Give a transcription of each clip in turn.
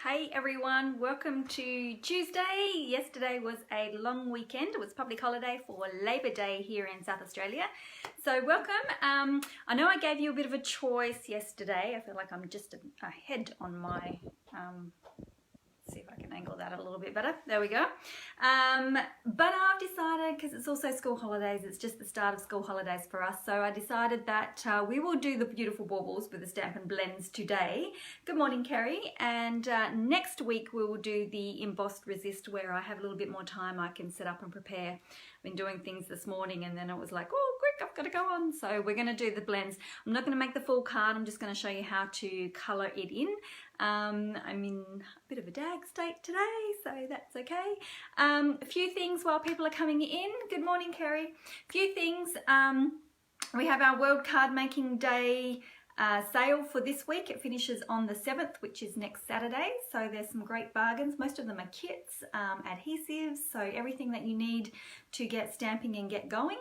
Hey everyone, welcome to Tuesday. Yesterday was a long weekend. It was public holiday for Labor Day here in South Australia. So welcome. I know I gave you a bit of a choice yesterday. I feel like I'm just ahead on my, see if I can angle that a little bit better. There we go. But I've decided, because it's also school holidays, it's just the start of school holidays for us, so I decided that we will do the beautiful baubles with the Stampin Blends today. Good morning, Kerry. And next week we will do the embossed resist, where I have a little bit more time. I can set up and prepare. I've been doing things this morning and then it was like, oh quick, I've got to go on. So we're going to do the blends. I'm not going to make the full card. I'm just going to show you how to colour it in. I'm in a bit of a dag state today, so that's okay. A few things while people are coming in. Good morning, Kerry. A few things. We have our World Card Making Day sale for this week. It finishes on the 7th, which is next Saturday. So there's some great bargains. Most of them are kits, adhesives, so everything that you need to get stamping and get going.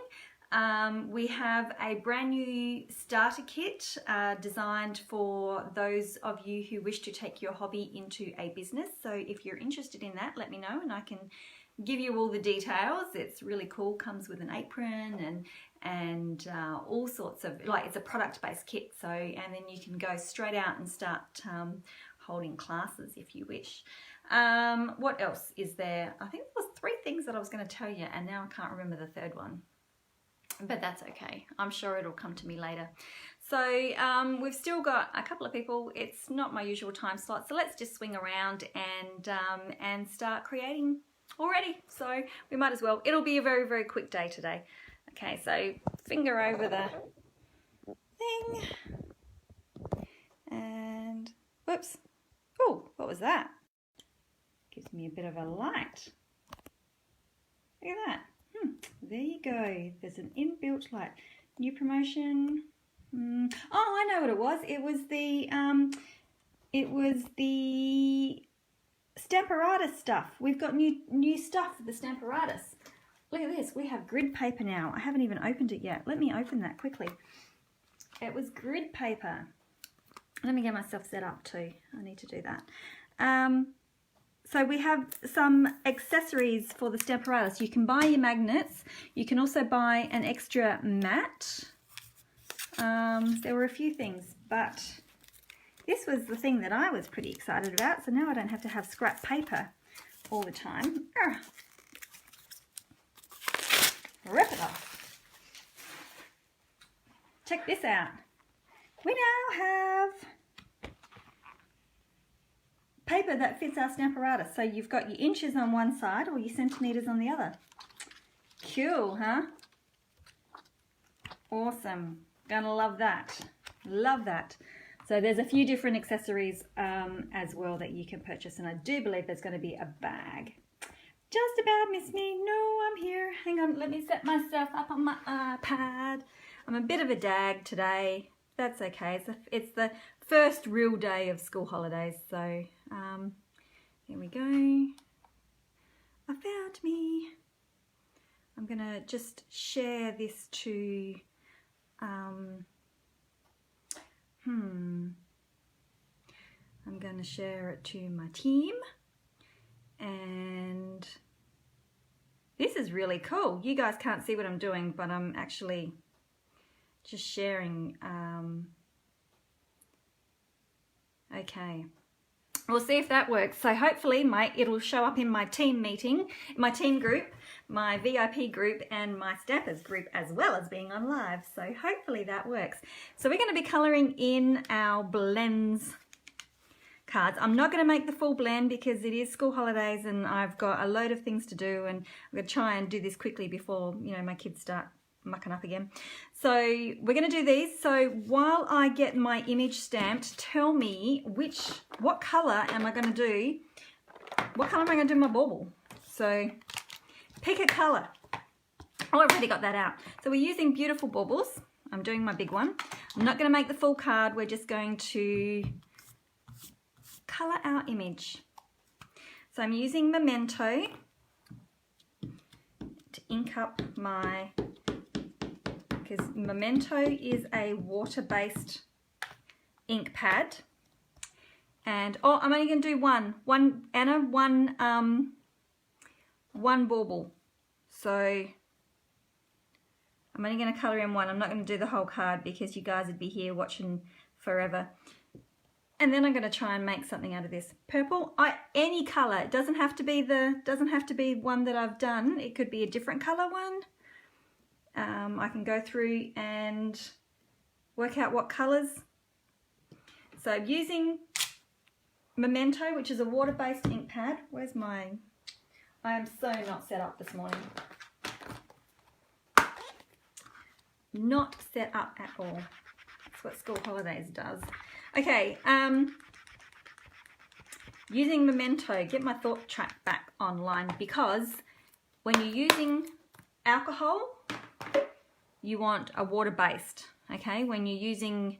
We have a brand new starter kit designed for those of you who wish to take your hobby into a business. So if you're interested in that, let me know and I can give you all the details. It's really cool, comes with an apron and all sorts of, like, it's a product-based kit, so, and then you can go straight out and start holding classes if you wish. What else is there? I think there was 3 things that I was going to tell you and now I can't remember the third one. But that's okay. I'm sure it'll come to me later. So we've still got a couple of people. It's not my usual time slot, so let's just swing around and start creating already. So we might as well. It'll be a very, very quick day today. Okay, so finger over the thing. And whoops. Oh, what was that? Gives me a bit of a light. Look at that. There you go. There's an inbuilt light. New promotion. Oh, I know what it was. It was the Stamparatus stuff. We've got new stuff for the Stamparatus. Look at this. We have grid paper now. I haven't even opened it yet. Let me open that quickly. It was grid paper. Let me get myself set up too. I need to do that. So we have some accessories for the Stamparatus. You can buy your magnets. You can also buy an extra mat. There were a few things, but this was the thing that I was pretty excited about. So now I don't have to have scrap paper all the time. Rip it off. Check this out. We now have paper that fits our Stamparatus. So you've got your inches on one side or your centimeters on the other. Cool, huh? Awesome. Gonna love that. Love that. So there's a few different accessories as well that you can purchase, and I do believe there's going to be a bag. Just about miss me. No, I'm here. Hang on, let me set myself up on my iPad. I'm a bit of a dag today. That's okay. It's the first real day of school holidays, so here we go. I found me. I'm gonna just share this to I'm gonna share it to my team, and this is really cool. You guys can't see what I'm doing, but I'm actually just sharing. Okay, we'll see if that works. So hopefully it'll show up in my team meeting, my team group, my VIP group, and my Stampers group, as well as being on live. So hopefully that works. So we're going to be colouring in our blends cards. I'm not going to make the full blend because it is school holidays and I've got a load of things to do, and I'm going to try and do this quickly before, you know, my kids start mucking up again. So we're going to do these. So while I get my image stamped, tell me what colour am I going to do? What colour am I going to do my bauble? So pick a colour. Oh, I've already got that out. So we're using beautiful baubles. I'm doing my big one. I'm not going to make the full card. We're just going to colour our image. So I'm using Memento to ink up my, because Memento is a water-based ink pad, And oh, I'm only going to do one Anna, one bauble. So I'm only going to colour in one. I'm not going to do the whole card because you guys would be here watching forever. And then I'm going to try and make something out of this. Purple, any colour. It doesn't have to be one that I've done. It could be a different colour one. I can go through and work out what colours. So I'm using Memento, which is a water-based ink pad. Where's mine? I am so not set up this morning. Not set up at all. That's what school holidays does. Okay, using Memento, get my thought track back online, because when you're using alcohol, you want a water-based, okay? When you're using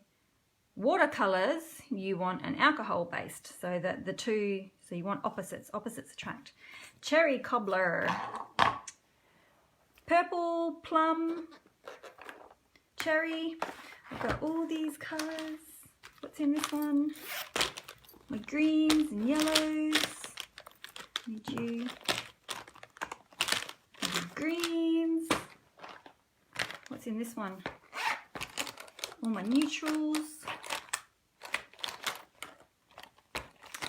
watercolors, you want an alcohol-based, so that the two, so you want opposites attract. Cherry cobbler, purple, plum, cherry. I've got all these colors. What's in this one? My greens and yellows. Need you. Greens. What's in this one? All my neutrals.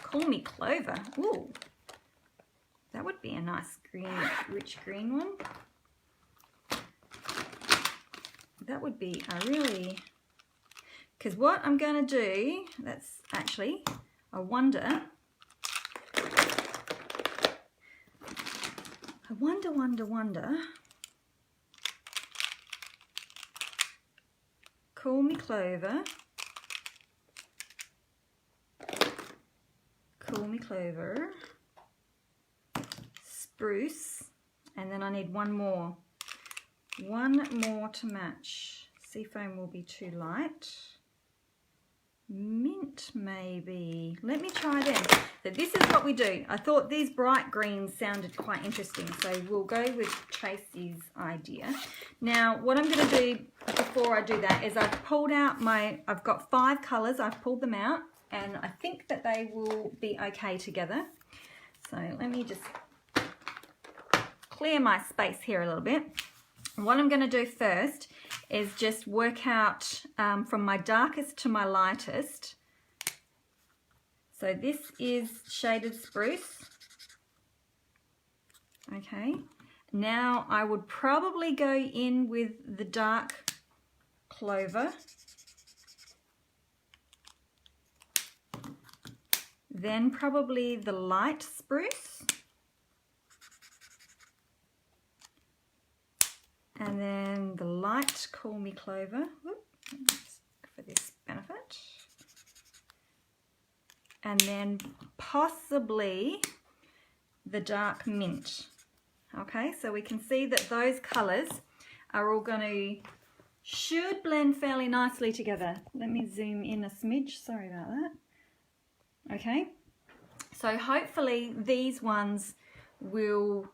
Call Me Clover. Ooh, that would be a nice green, rich green one. That would be a really, because what I'm going to do, that's actually, I wonder, Call Me Clover, Call Me Clover, Spruce, and then I need one more to match. Seafoam will be too light. Mint maybe. Let me try them. So this is what we do. I thought these bright greens sounded quite interesting, so we'll go with Tracy's idea. Now what I'm going to do before I do that is I've pulled out I've got 5 colours, I've pulled them out, and I think that they will be okay together. So let me just clear my space here a little bit. What I'm going to do first is just work out from my darkest to my lightest. So this is Shaded Spruce. Okay, now I would probably go in with the dark Clover. Then probably the light Spruce. And then the light Call Me Clover, for this benefit. And then possibly the dark mint. Okay, so we can see that those colours are all should blend fairly nicely together. Let me zoom in a smidge, sorry about that. Okay, so hopefully these ones will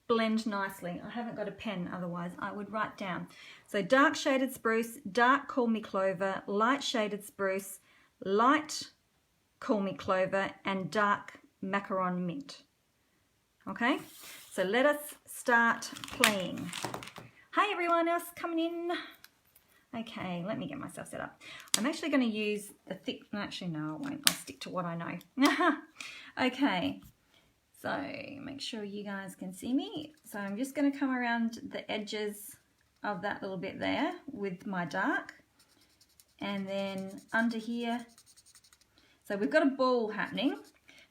blend nicely. I haven't got a pen, otherwise I would write down. So dark Shaded Spruce, dark Call Me Clover, light Shaded Spruce, light Call Me Clover, and dark Macaron Mint. Okay, so let us start playing. Hi everyone else coming in. Okay, let me get myself set up. I'm actually going to use the thick, actually no I won't, I'll stick to what I know. Okay. So make sure you guys can see me. So I'm just going to come around the edges of that little bit there with my dark, and then under here. So we've got a ball happening.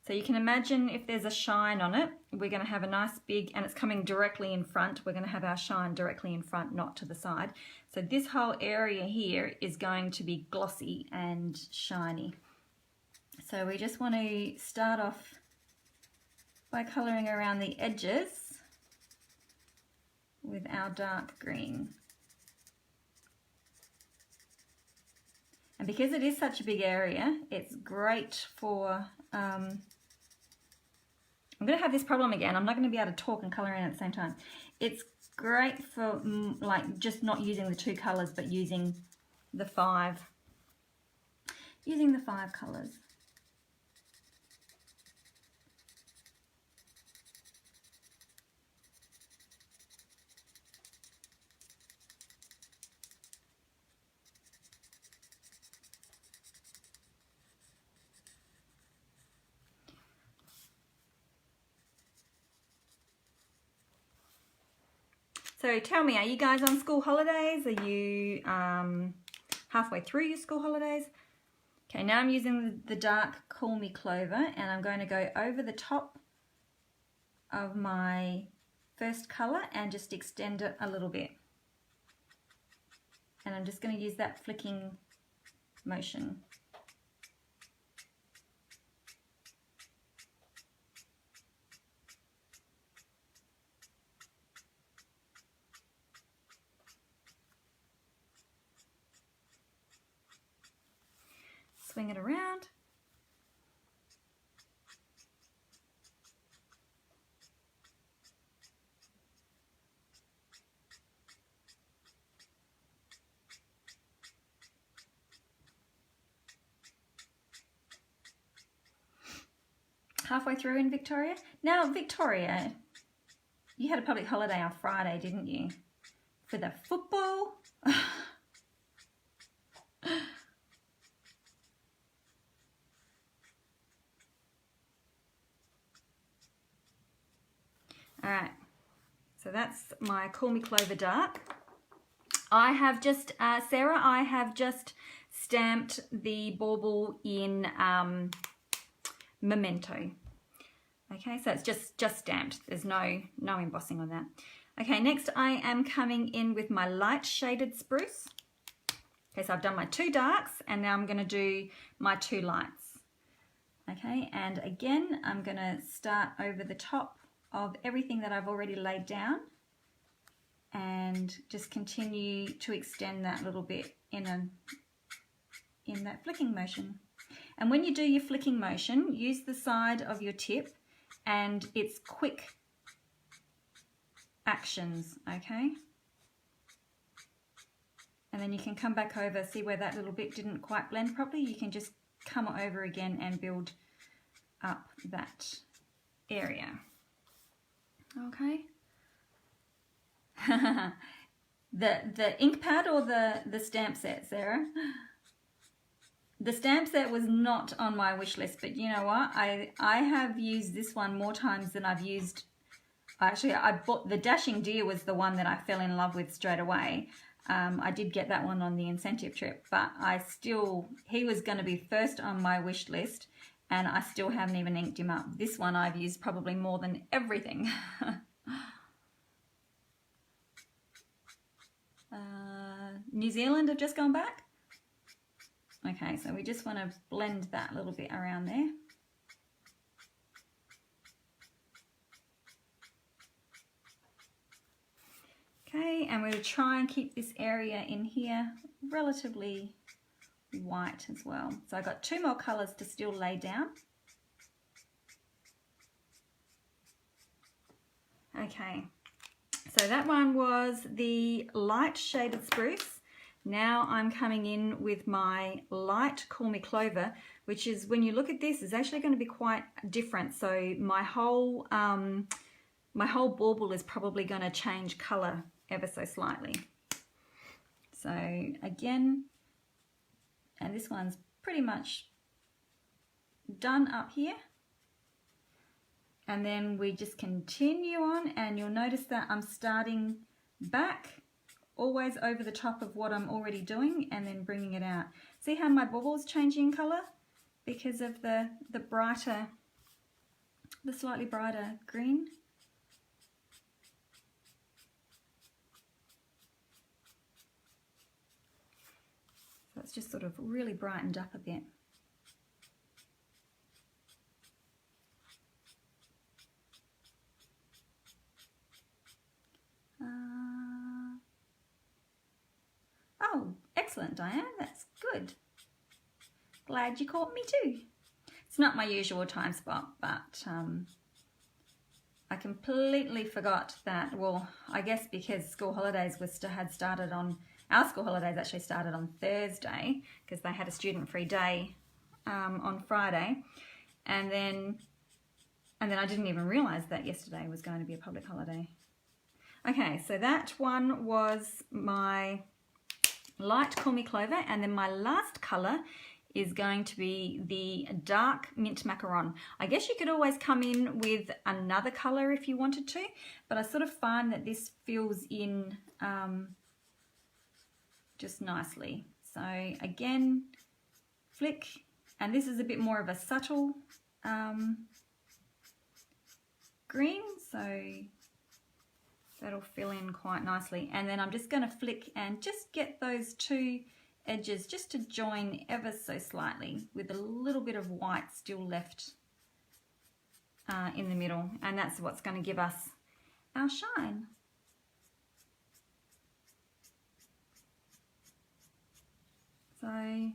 So you can imagine if there's a shine on it, we're going to have a nice big, and it's coming directly in front. We're going to have our shine directly in front, not to the side. So this whole area here is going to be glossy and shiny. So we just want to start off by colouring around the edges with our dark green. And because it is such a big area, it's great for, I'm going to have this problem again. I'm not going to be able to talk and colour in at the same time. It's great for like just not using the 2 colours, but using the 5 colours. So tell me, are you guys on school holidays? Are you halfway through your school holidays? Okay, now I'm using the dark Call Me Clover, and I'm going to go over the top of my first colour and just extend it a little bit. And I'm just going to use that flicking motion. Swing it around. Halfway through in Victoria. Now, Victoria, you had a public holiday on Friday, didn't you? For the football? Alright, so that's my Call Me Clover Dark. I have just, Sarah, I have just stamped the bauble in Memento. Okay, so it's just stamped. There's no embossing on that. Okay, next I am coming in with my light shaded spruce. Okay, so I've done my 2 darks and now I'm going to do my 2 lights. Okay, and again, I'm going to start over the top of everything that I've already laid down and just continue to extend that little bit in that flicking motion. And when you do your flicking motion, use the side of your tip and it's quick actions, okay? And then you can come back over, see where that little bit didn't quite blend properly, you can just come over again and build up that area. Okay. the ink pad or the stamp set, Sarah? The stamp set was not on my wish list, but you know what? I have used this one more times than I've used. Actually, I bought the Dashing Deer was the one that I fell in love with straight away. I did get that one on the incentive trip, but he was going to be first on my wish list, and I still haven't even inked him up. This one I've used probably more than everything. New Zealand have just gone back. Okay, so we just want to blend that little bit around there. Okay, and we'll try and keep this area in here relatively white as well. So I've got 2 more colours to still lay down. Okay, so that one was the light shaded spruce. Now I'm coming in with my light Call Me Clover, which is, when you look at this, is actually going to be quite different. So my whole bauble is probably going to change colour ever so slightly. So again, and this one's pretty much done up here. And then we just continue on, and you'll notice that I'm starting back, always over the top of what I'm already doing, and then bringing it out. See how my bubble's changing colour? Because of the slightly brighter green. So it's just sort of really brightened up a bit. Oh, excellent, Diane. That's good. Glad you caught me too. It's not my usual time spot, but I completely forgot that. Well, I guess because school holidays had started on, our school holidays actually started on Thursday because they had a student-free day on Friday, and then I didn't even realise that yesterday was going to be a public holiday. Okay, so that one was my light Call Me Clover, and then my last colour is going to be the dark mint macaron. I guess you could always come in with another color if you wanted to, but I sort of find that this fills in just nicely. So again, flick, and this is a bit more of a subtle green, so that'll fill in quite nicely. And then I'm just going to flick and just get those two edges just to join ever so slightly with a little bit of white still left in the middle, and that's what's going to give us our shine. So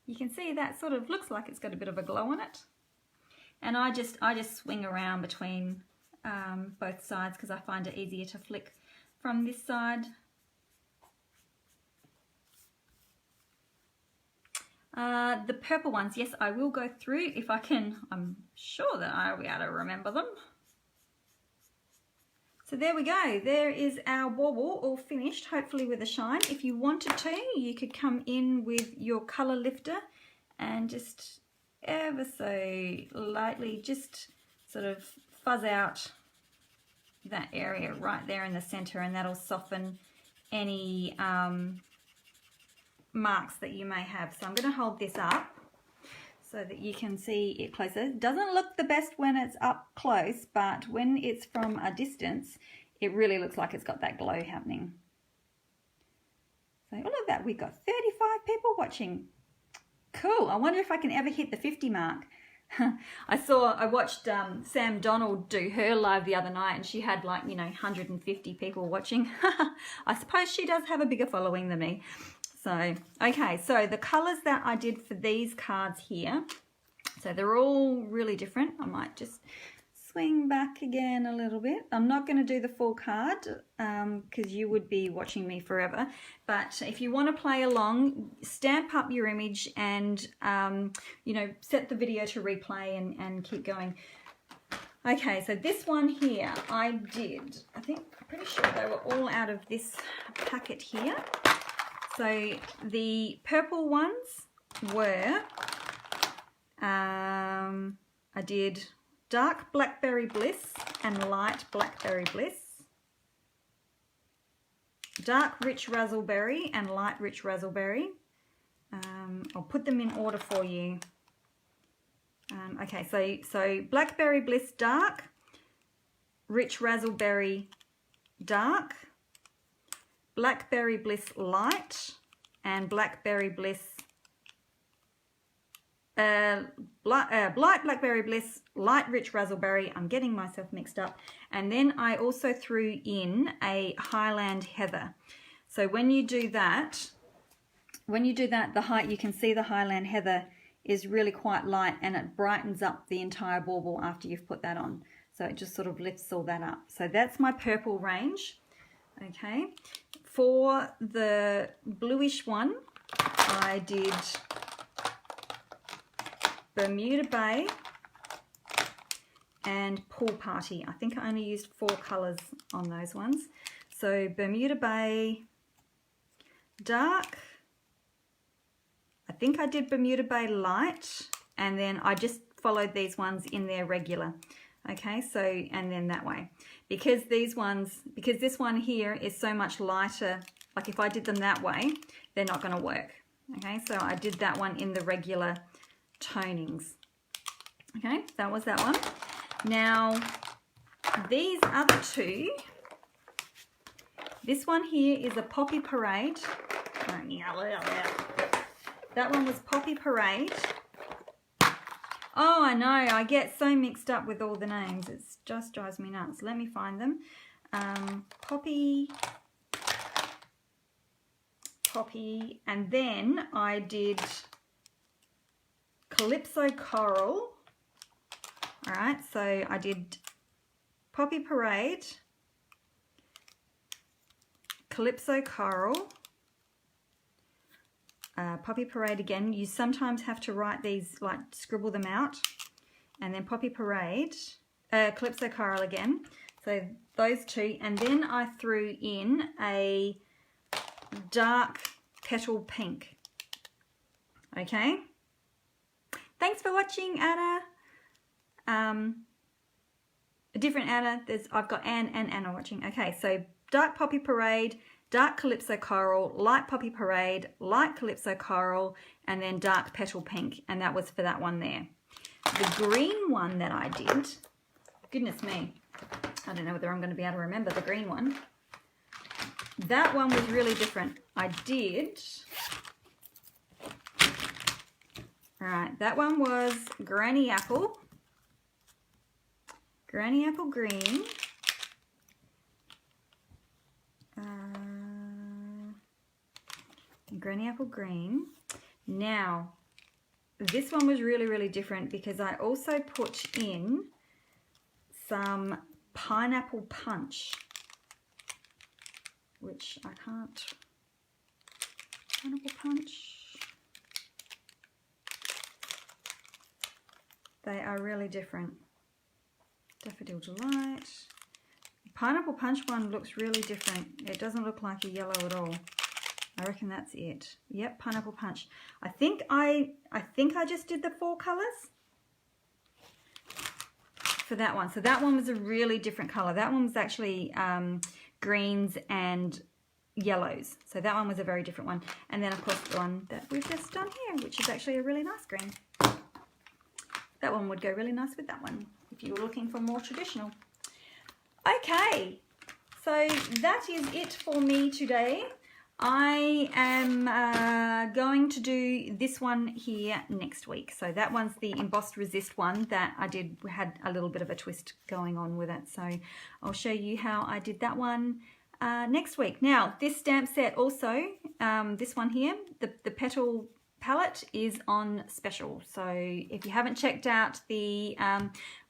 you can see that sort of looks like it's got a bit of a glow on it, and I just swing around between both sides because I find it easier to flick from this side. The purple ones, yes, I will go through if I can. I'm sure that I'll be able to remember them. So there we go. There is our bauble all finished, hopefully with a shine. If you wanted to, you could come in with your colour lifter and just ever so lightly just sort of fuzz out that area right there in the centre, and that'll soften any marks that you may have. So I'm going to hold this up so that you can see it closer. It doesn't look the best when it's up close, but when it's from a distance, it really looks like it's got that glow happening. So look at that, we've got 35 people watching. Cool. I wonder if I can ever hit the 50 mark. I watched Sam Donald do her live the other night, and she had like, 150 people watching. I suppose she does have a bigger following than me. So, okay, so the colours that I did for these cards here, so they're all really different. I might just swing back again a little bit. I'm not going to do the full card because you would be watching me forever. But if you want to play along, stamp up your image and, set the video to replay and keep going. Okay, so this one here I did, I'm pretty sure they were all out of this packet here. So the purple ones were, I did dark Blackberry Bliss and light Blackberry Bliss, dark Rich Razzleberry and light Rich Razzleberry. I'll put them in order for you. Okay, so Blackberry Bliss dark, Rich Razzleberry dark, Blackberry Bliss light, and Blackberry Bliss light Blackberry Bliss, light Rich Razzleberry. I'm getting myself mixed up. And then I also threw in a Highland Heather. So when you do that, the height, you can see the Highland Heather is really quite light, and it brightens up the entire bauble after you've put that on. So it just sort of lifts all that up. So that's my purple range. Okay, for the bluish one, I did Bermuda Bay and Pool Party. I think I only used 4 colours on those ones. So Bermuda Bay dark, I think I did Bermuda Bay light, and then I just followed these ones in their regular. Okay, so, and then that way. Because this one here is so much lighter, like if I did them that way, they're not going to work. Okay, so I did that one in the regular tonings. Okay, that was that one. Now, these other two, this one here is a Poppy Parade. That one was Poppy Parade. Oh, I know, I get so mixed up with all the names. It just drives me nuts. Let me find them. Poppy, and then I did Calypso Coral. All right, so I did Poppy Parade, Calypso Coral, Poppy Parade again. You sometimes have to write these, like scribble them out, and then Poppy Parade, Calypso Coral again. So those two, and then I threw in a dark Petal Pink. Okay. Thanks for watching, Anna. A different Anna. I've got Anne and Anna watching. Okay, so Dark Poppy Parade, Dark Calypso Coral, Light Poppy Parade, Light Calypso Coral, and then Dark Petal Pink. And that was for that one there. The green one that I did, goodness me, I don't know whether I'm going to be able to remember the green one. That one was really different. I did, all right, that one was Granny Apple Green, Granny Apple Green. Now, this one was really, really different because I also put in some Pineapple Punch, which I can't, Pineapple Punch. They are really different. Daffodil Delight. Pineapple Punch one looks really different. It doesn't look like a yellow at all. I reckon that's it. Yep, Pineapple Punch. I think I just did the 4 colors for that one. So that one was a really different color. That one was actually greens and yellows. So that one was a very different one. And then of course the one that we've just done here, which is actually a really nice green. That one would go really nice with that one if you were looking for more traditional. Okay, so that is it for me today. I am going to do this one here next week. So that one's the embossed resist one that I did, had a little bit of a twist going on with it. So I'll show you how I did that one next week. Now, this stamp set also, this one here, the petal palette is on special. So if you haven't checked out the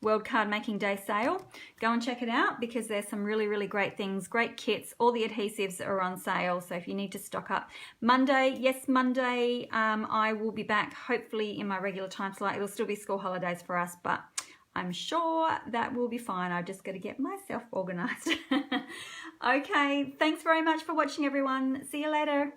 World Card Making Day sale, go and check it out because there's some really, really great things, great kits. All the adhesives are on sale. So if you need to stock up. Monday, yes, Monday, I will be back hopefully in my regular time slot. It'll still be school holidays for us, but I'm sure that will be fine. I've just got to get myself organized. Okay, thanks very much for watching, everyone. See you later.